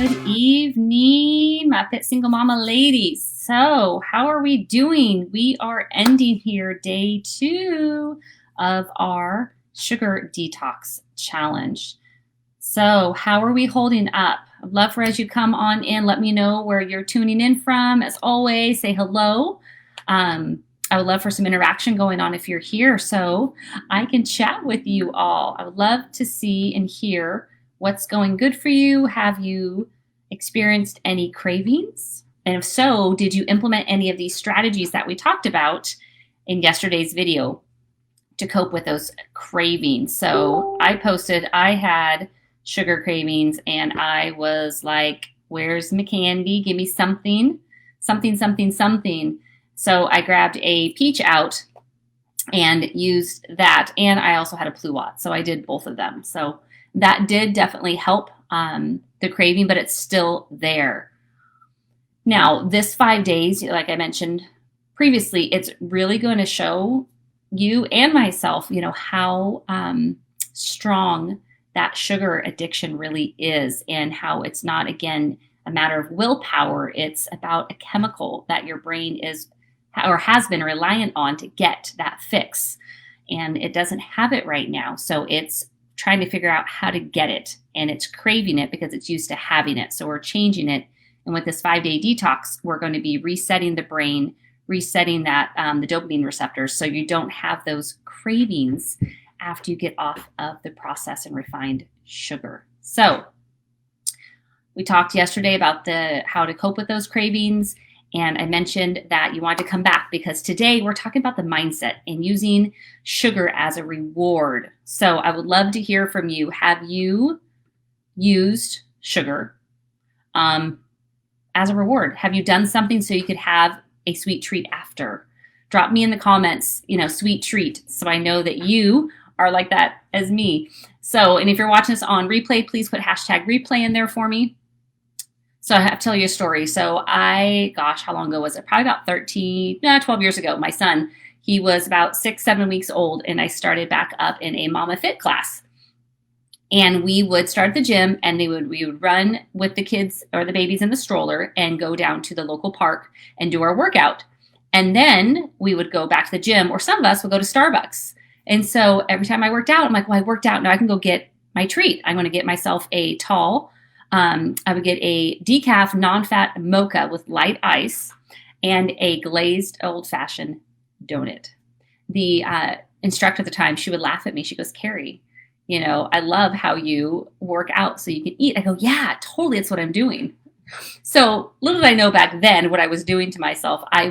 Good evening, my fit single mama ladies. So, how are we doing? We are ending here day 2 of our sugar detox challenge. So, how are we holding up? I'd love for as you come on in, let me know where you're tuning in from. As always, say hello. I would love for some interaction going on if you're here so I can chat with you all. I would love to see and hear what's going good for you. Have you experienced any cravings? And if so, did you implement any of these strategies that we talked about in yesterday's video to cope with those cravings? So I posted, I had sugar cravings and I was like, where's my candy? Give me something, something, something, something. So I grabbed a peach out and used that. And I also had a pluot. So I did both of them. So that did definitely help the craving, but it's still there. Now, this 5 days, like I mentioned previously, it's really going to show you and myself, how strong that sugar addiction really is and how it's not, again, a matter of willpower. It's about a chemical that your brain is or has been reliant on to get that fix. And it doesn't have it right now. So it's trying to figure out how to get it. And it's craving it because it's used to having it. So we're changing it. And with this 5-day detox, we're going to be resetting the brain, resetting that the dopamine receptors so you don't have those cravings after you get off of the processed and refined sugar. So we talked yesterday about how to cope with those cravings. And I mentioned that you wanted to come back because today we're talking about the mindset and using sugar as a reward. So I would love to hear from you. Have you used sugar as a reward? Have you done something so you could have a sweet treat after? Drop me in the comments, sweet treat, so I know that you are like that as me. So, and if you're watching this on replay, please put hashtag replay in there for me. So I have to tell you a story. So how long ago was it? Probably about 12 years ago. My son, he was about 6-7 weeks old, and I started back up in a Mama Fit class. And we would start at the gym, and we would run with the kids or the babies in the stroller and go down to the local park and do our workout. And then we would go back to the gym, or some of us would go to Starbucks. And so every time I worked out, I'm like, well, I worked out. Now I can go get my treat. I'm going to get myself a tall. I would get a decaf non-fat mocha with light ice and a glazed old-fashioned donut. The instructor at the time, she would laugh at me. She goes, Carrie, I love how you work out so you can eat. I go, yeah, totally. It's what I'm doing. So little did I know back then what I was doing to myself. I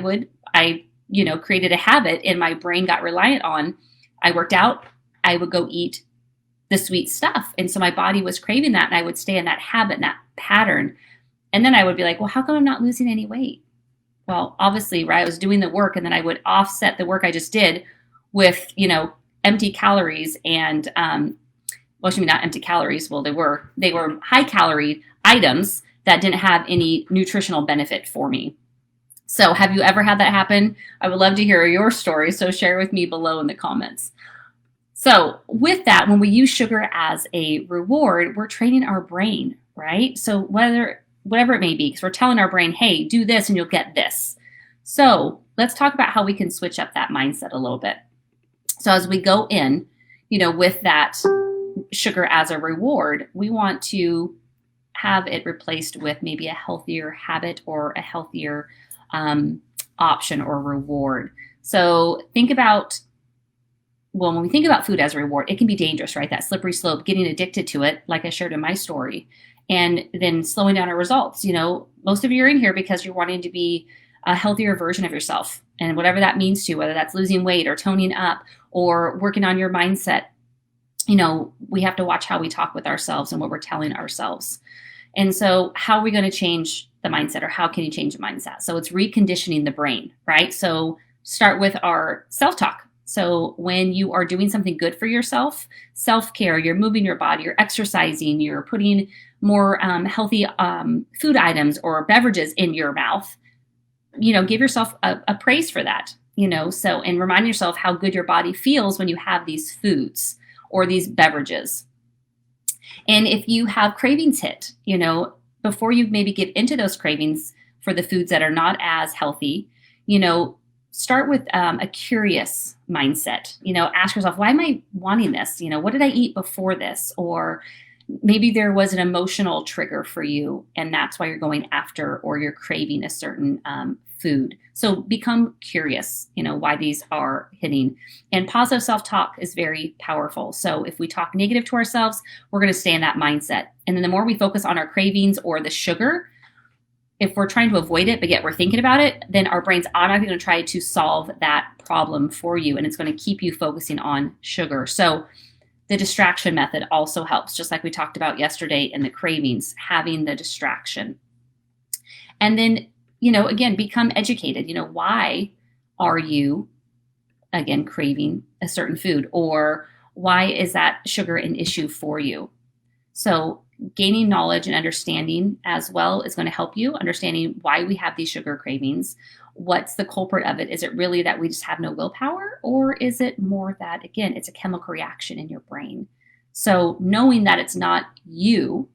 created a habit and my brain got reliant on. I worked out. I would go eat the sweet stuff. And so my body was craving that, and I would stay in that habit, and that pattern. And then I would be like, well, how come I'm not losing any weight? Well, obviously, right, I was doing the work, and then I would offset the work I just did with, empty calories and, not empty calories. Well, they were high calorie items that didn't have any nutritional benefit for me. So have you ever had that happen? I would love to hear your story. So share with me below in the comments. So with that, when we use sugar as a reward, we're training our brain, right? So whatever it may be, because we're telling our brain, hey, do this and you'll get this. So let's talk about how we can switch up that mindset a little bit. So as we go in, with that sugar as a reward, we want to have it replaced with maybe a healthier habit or a healthier option or reward. So think about, when we think about food as a reward, it can be dangerous, right? That slippery slope, getting addicted to it, like I shared in my story, and then slowing down our results. Most of you are in here because you're wanting to be a healthier version of yourself, and whatever that means to you, whether that's losing weight or toning up or working on your mindset. We have to watch how we talk with ourselves and what we're telling ourselves. And so how are we going to change the mindset, or how can you change the mindset? So it's reconditioning the brain, right? So start with our self-talk. So when you are doing something good for yourself, self-care, you're moving your body, you're exercising, you're putting more healthy food items or beverages in your mouth, give yourself a praise for that, and remind yourself how good your body feels when you have these foods or these beverages. And if you have cravings hit, before you maybe get into those cravings for the foods that are not as healthy, start with a curious mindset. Ask yourself, why am I wanting this? What did I eat before this? Or maybe there was an emotional trigger for you, and that's why you're going after or you're craving a certain food. So become curious, why these are hitting. And positive self-talk is very powerful. So if we talk negative to ourselves, we're going to stay in that mindset. And then the more we focus on our cravings or the sugar, if we're trying to avoid it, but yet we're thinking about it, then our brain's automatically going to try to solve that problem for you. And it's going to keep you focusing on sugar. So the distraction method also helps, just like we talked about yesterday in the cravings, having the distraction. And then, again, become educated. Why are you, again, craving a certain food? Or why is that sugar an issue for you? So gaining knowledge and understanding as well is going to help you understanding why we have these sugar cravings. What's the culprit of it? Is it really that we just have no willpower? Or is it more that, again, it's a chemical reaction in your brain? So knowing that it's not you,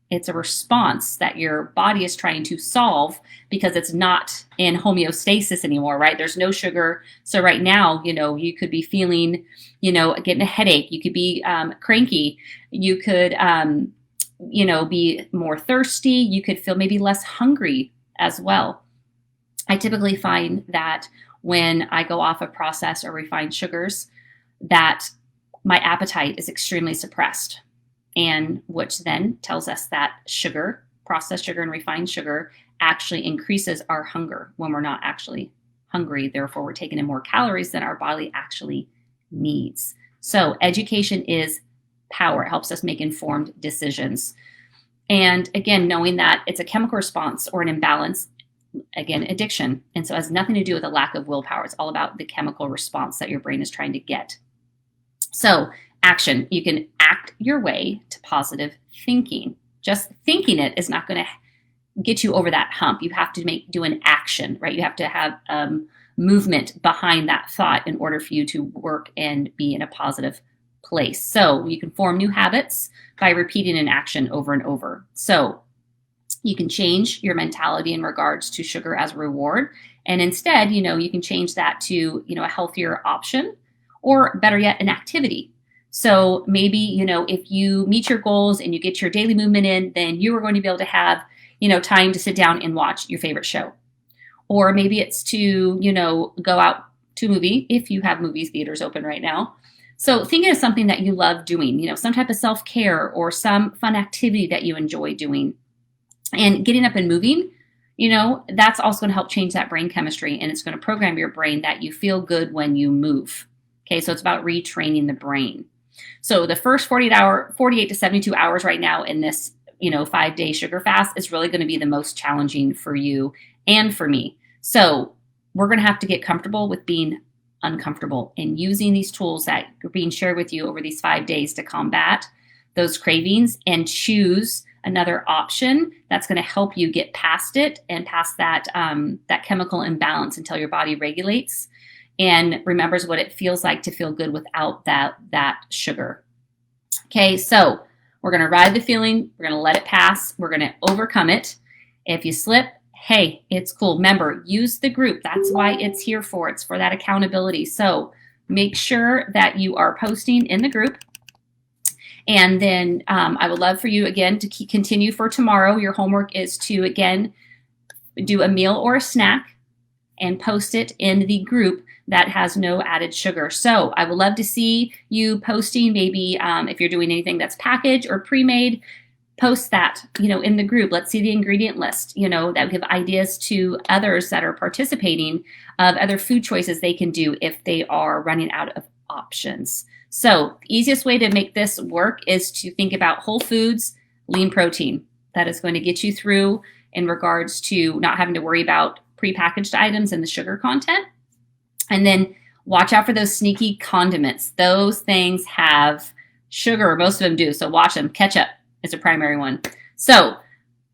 it's a response that your body is trying to solve because it's not in homeostasis anymore, right? There's no sugar. So right now, you could be feeling, getting a headache. You could be cranky. You could, be more thirsty. You could feel maybe less hungry as well. I typically find that when I go off of processed or refined sugars, that my appetite is extremely suppressed, and which then tells us that sugar, processed sugar and refined sugar, actually increases our hunger when we're not actually hungry. Therefore, we're taking in more calories than our body actually needs. So education is power. It helps us make informed decisions. And again, knowing that it's a chemical response or an imbalance, again, addiction. And so it has nothing to do with a lack of willpower. It's all about the chemical response that your brain is trying to get. So action, you can act your way to positive thinking. Just thinking it is not going to get you over that hump. You have to do an action, right? You have to have movement behind that thought in order for you to work and be in a positive place. So you can form new habits by repeating an action over and over. So you can change your mentality in regards to sugar as a reward. And instead, you can change that to, a healthier option, or better yet, an activity. So maybe, if you meet your goals and you get your daily movement in, then you are going to be able to have, time to sit down and watch your favorite show. Or maybe it's to, go out to a movie if you have movie theaters open right now. So thinking of something that you love doing, some type of self-care or some fun activity that you enjoy doing. And getting up and moving, that's also going to help change that brain chemistry, and it's going to program your brain that you feel good when you move. Okay, so it's about retraining the brain. So the first 48 to 72 hours right now in this, 5-day sugar fast is really going to be the most challenging for you and for me. So we're going to have to get comfortable with being uncomfortable and using these tools that are being shared with you over these 5 days to combat those cravings and choose another option that's going to help you get past it and past that that chemical imbalance until your body regulates and remembers what it feels like to feel good without that sugar. Okay, so we're going to ride the feeling. We're going to let it pass. We're going to overcome it. If you slip, hey, it's cool. Remember, use the group. That's why it's here for. It's for that accountability. So make sure that you are posting in the group. And then I would love for you, again, to continue for tomorrow. Your homework is to, again, do a meal or a snack and post it in the group that has no added sugar. So I would love to see you posting, maybe if you're doing anything that's packaged or pre-made, post that, in the group. Let's see the ingredient list, that will give ideas to others that are participating of other food choices they can do if they are running out of options. So the easiest way to make this work is to think about whole foods, lean protein. That is going to get you through in regards to not having to worry about prepackaged items and the sugar content. And then watch out for those sneaky condiments. Those things have sugar, most of them do. So watch them. Ketchup is a primary one. So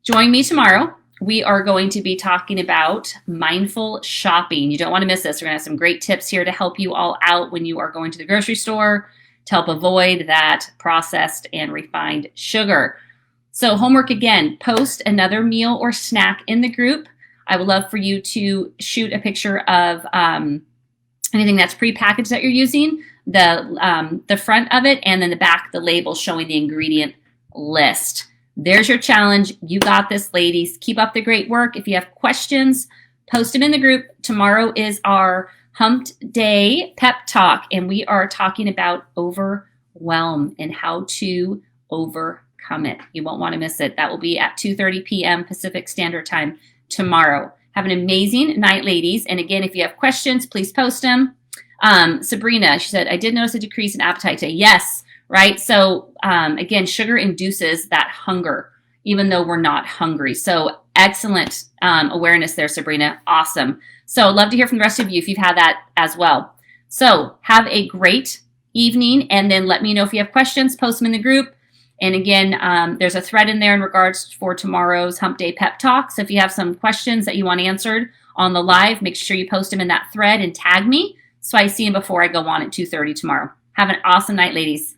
join me tomorrow. We are going to be talking about mindful shopping. You don't want to miss this. We're going to have some great tips here to help you all out when you are going to the grocery store to help avoid that processed and refined sugar. So homework again, post another meal or snack in the group. I would love for you to shoot a picture of anything that's prepackaged that you're using, the front of it, and then the back, the label showing the ingredient list. There's your challenge. You got this, ladies. Keep up the great work. If you have questions, post them in the group. Tomorrow is our Hump Day pep talk, and we are talking about overwhelm and how to overcome it. You won't want to miss it. That will be at 2:30 p.m. Pacific Standard Time tomorrow. Have an amazing night, ladies. And again, if you have questions, please post them. Sabrina, she said, I did notice a decrease in appetite today. Yes, right? So again, sugar induces that hunger, even though we're not hungry. So excellent awareness there, Sabrina. Awesome. So love to hear from the rest of you if you've had that as well. So have a great evening, and then let me know if you have questions. Post them in the group. And again, there's a thread in there in regards for tomorrow's Hump Day Pep Talk. So if you have some questions that you want answered on the live, make sure you post them in that thread and tag me so I see them before I go on at 2:30 tomorrow. Have an awesome night, ladies.